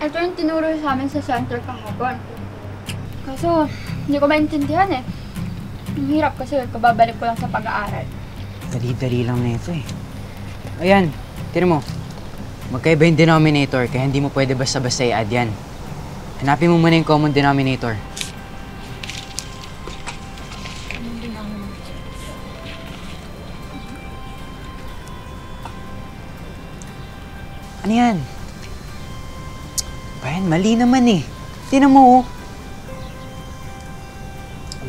Ito yung tinuro sa amin sa center kahapon. Kaso, hindi ko maintindihan eh. Ang hirap kasi kababalik ko lang sa pag-aaral. Dali-dali lang na ito eh. Ayan, tira mo. Magkaiba yung denominator, kaya hindi mo pwede basta-basta i-add yan. Hanapin mo muna yung common denominator. Ano yan? Bayan, mali naman eh. Tingnan mo oh.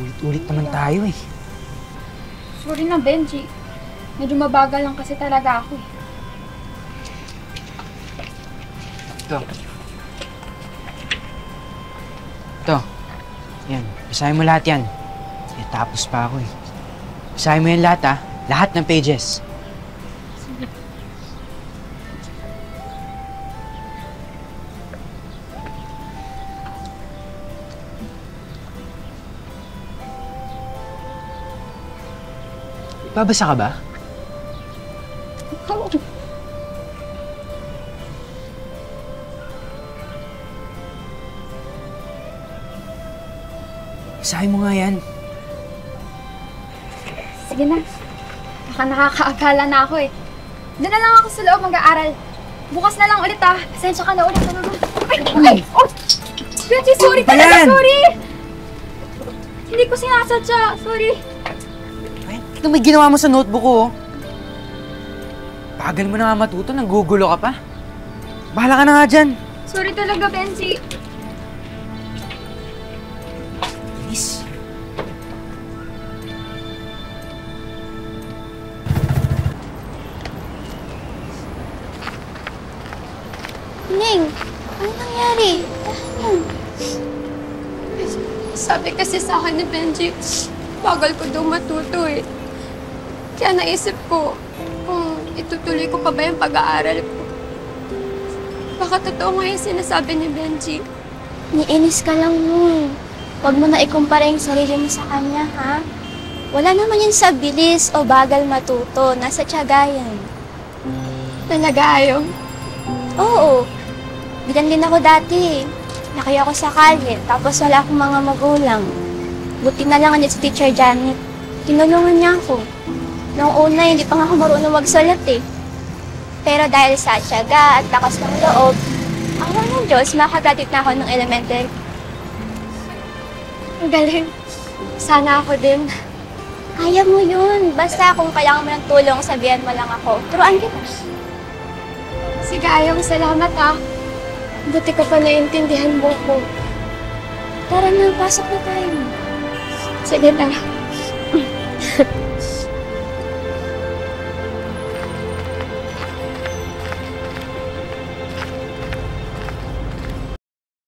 Ulit-ulit naman tayo eh. Sorry na, Benji. Medyo mabagal lang kasi talaga ako eh. Ito. Ito. Yan. Basahin mo lahat yan. Tapos pa ako eh. Basahin mo yan lahat ah. Lahat ng pages. Babasa ka ba? Oo. Basahin mo nga yan. Sige na. Baka nakakaagala na ako eh. Doon na lang ako sa loob mag-aaral. Bukas na lang ulit ah. Pasensya ka na ulit. Ay! Oh! Benji, sorry talaga! Sorry! Hindi ko sinasadya. Sorry. Ito may ginawa mo sa notebook ko, oh. Bagal mo na nga matuto, nanggugulo ka pa. Bahala ka na nga dyan. Sorry talaga, Benji. Miss. Ning, ano nangyari? Sabi kasi sa akin ni Benji, bagal ko daw matuto eh. Kaya naisip ko, kung itutuloy ko pa ba yung pag-aaral ko. Baka totoo nga yung sinasabi ni Benji. Niinis ka lang mo. Huwag mo na ikumpara yung sarili mo sa kanya, ha? Wala naman yun sa bilis o bagal matuto. Nasa tiyaga yan. Talaga ayaw? Oo. Bilan din ako dati. Laki ako sa kalye, tapos wala akong mga magulang. Buti na lang andyan si Teacher Janet. Tinulungan niya ako. Noong una, hindi pa nga ako marunong magsulat eh. Pero dahil sa tiyaga at lakas ng loob, awa ng Diyos, makagraduate na ako ng elementary. Ang galing. Sana ako din. Kaya mo yun. Basta kung kailangan mo ng tulong, sabihan mo lang ako. Turuan kita. Sige, Ayong, salamat ah. Buti ka pa naiintindihan mo ko. Tara na, pasok na tayo. Sige na.